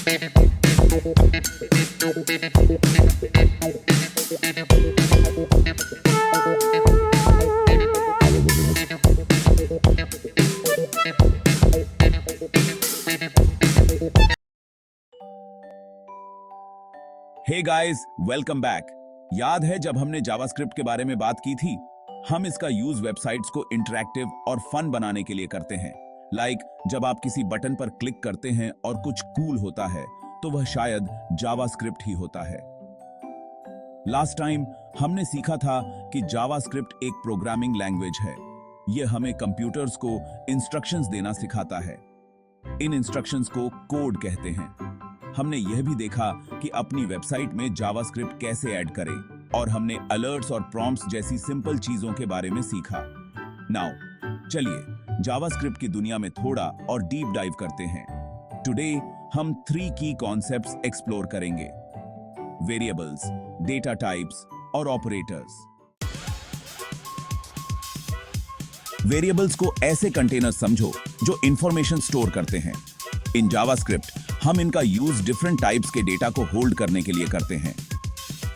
Hey guys, welcome back. याद है जब हमने जावास्क्रिप्ट के बारे में बात की थी? हम इसका यूज वेबसाइट्स को इंटरैक्टिव और फन बनाने के लिए करते हैं। जब आप किसी बटन पर क्लिक करते हैं और कुछ कूल होता है तो वह शायद जावास्क्रिप्ट ही होता है। लास्ट टाइम हमने सीखा था कि जावास्क्रिप्ट एक प्रोग्रामिंग लैंग्वेज है। यह हमें कंप्यूटर्स को इंस्ट्रक्शंस देना सिखाता है। इन इंस्ट्रक्शंस को कोड कहते हैं। हमने यह भी देखा कि अपनी वेबसाइट में जावास्क्रिप्ट कैसे ऐड करें और हमने अलर्ट्स और प्रॉम्प्ट्स जैसी सिंपल चीजों के बारे में सीखा। नाउ चलिए जावास्क्रिप्ट की दुनिया में थोड़ा और डीप डाइव करते हैं। टुडे हम 3 की कॉन्सेप्ट्स एक्सप्लोर करेंगे: वेरिएबल्स, डेटा टाइप्स और ऑपरेटर्स। वेरिएबल्स को ऐसे कंटेनर समझो जो इंफॉर्मेशन स्टोर करते हैं। इन जावास्क्रिप्ट हम इनका यूज डिफरेंट टाइप्स के डेटा को होल्ड करने के लिए करते हैं।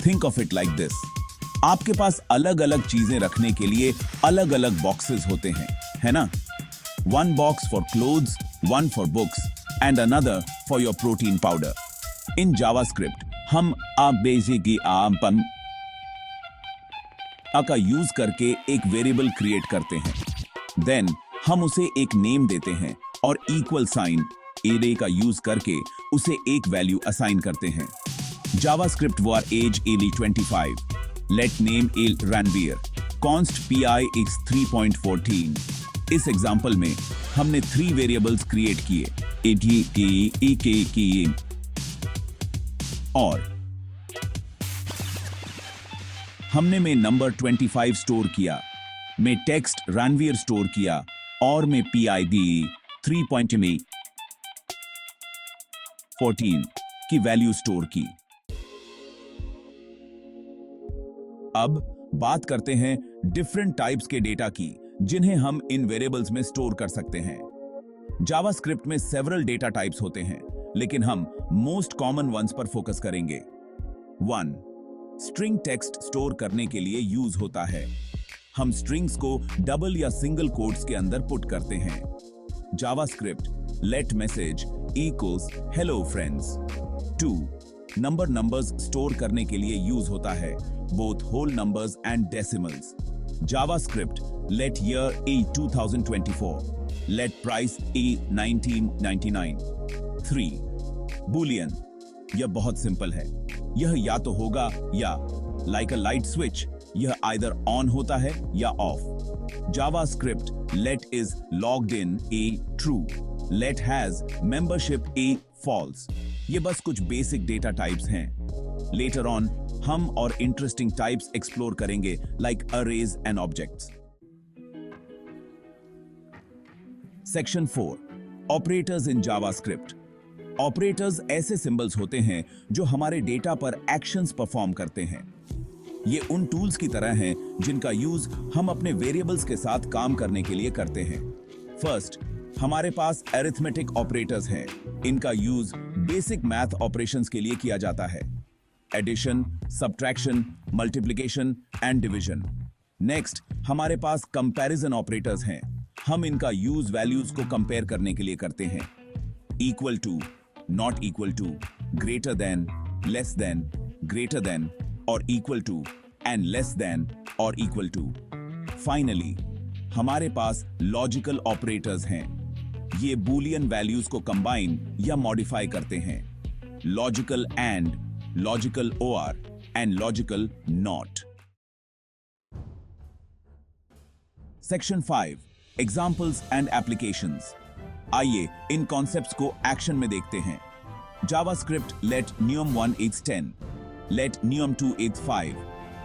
Think of it like this, आपके पास अलग अलग चीजें रखने के लिए अलग अलग बॉक्सेस होते हैं, है ना? One box for clothes, one for books and another for your protein powder. In JavaScript हम का यूज करके एक वेरिएबल क्रिएट करते हैं। देन हम उसे एक नेम देते हैं और इक्वल साइन एरे का यूज करके उसे एक वैल्यू असाइन करते हैं। JavaScript var age 25, let name Ranveer, const pi is 3.14। इस एग्जांपल में हमने 3 वेरिएबल्स क्रिएट किए, और हमने में नंबर 25 स्टोर किया, में टेक्स्ट रणवीर स्टोर किया और में pid 3.14 की वैल्यू स्टोर की। अब बात करते हैं डिफरेंट टाइप्स के डेटा की जिन्हें हम इन वेरिएबल्स में स्टोर कर सकते हैं। जावास्क्रिप्ट में सेवरल डेटा टाइप्स होते हैं, लेकिन हम मोस्ट कॉमन वंस पर फोकस करेंगे। 1. स्ट्रिंग टेक्स्ट स्टोर करने के लिए यूज होता है। हम स्ट्रिंग्स को डबल या सिंगल कोट्स के अंदर पुट करते हैं। JavaScript let message equals hello friends। 2. Numbers store करने के लिए यूज होता है, both whole numbers and decimals। JavaScript let year a 2024, let price a 1999। 3. Boolean, यह बहुत सिंपल है, यह या तो होगा या, like a light switch, यह either on होता है या off। JavaScript let is logged in a true, let has membership a false। ये बस कुछ बेसिक डेटा टाइप्स हैं। लेटर ऑन हम और इंटरेस्टिंग टाइप्स एक्सप्लोर करेंगे, like arrays and objects. Section 4, operators in JavaScript. Operators ऐसे सिंबल्स होते हैं जो हमारे डेटा पर एक्शंस परफॉर्म करते हैं। ये उन टूल्स की तरह हैं जिनका यूज हम अपने वेरिएबल्स के साथ काम करने के लिए करते हैं। फर्स्ट, हमारे पास अरिथमेटिक ऑपरेटर्स हैं। इनका यूज बेसिक मैथ ऑपरेशंस के लिए किया जाता है, addition, subtraction, multiplication and division. Next, हमारे पास कंपैरिजन ऑपरेटर्स हैं। हम इनका यूज वैल्यूज को कंपेयर करने के लिए करते हैं, equal to, not equal to, greater than, less than, greater than और equal to, and less than और इक्वल टू। फाइनली, हमारे पास लॉजिकल ऑपरेटर्स हैं। ये बूलियन वैल्यूज को कंबाइन या मॉडिफाई करते हैं, logical and, logical or and logical not. Section 5, examples and applications. आइए इन कॉन्सेप्ट्स को एक्शन में देखते हैं। JavaScript let num1 is 10, let num2 is 5।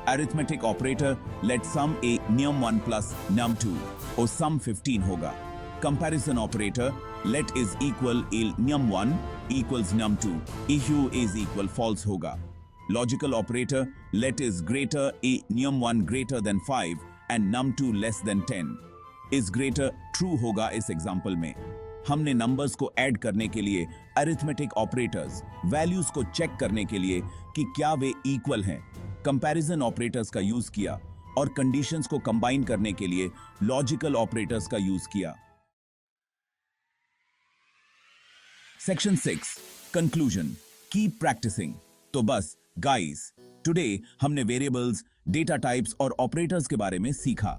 Arithmetic operator let sum a num1 plus num2 और sum 15 होगा। Comparison operator let is equal a num1 equals num2, issue is equal false होगा। Logical operator let is greater a num1 greater than 5 and num2 less than 10 is greater true होगा। इस example में हमने numbers को add करने के लिए arithmetic operators, values को चेक करने के लिए कि क्या वे इक्वल हैं, कंपैरिजन ऑपरेटर्स का यूज किया और कंडीशंस को कंबाइन करने के लिए लॉजिकल ऑपरेटर्स का यूज किया। Section 6 conclusion, keep practising. तो बस गाइस, टुडे हमने वेरिएबल्स, डेटा टाइप्स और ऑपरेटर्स के बारे में सीखा।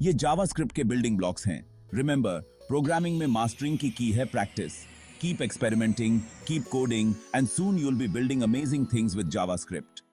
ये जावास्क्रिप्ट के बिल्डिंग ब्लॉक्स हैं। रिमेंबर, प्रोग्रामिंग में मास्टरिंग की की है practice. Keep experimenting, keep coding, and soon you will be building amazing things with JavaScript.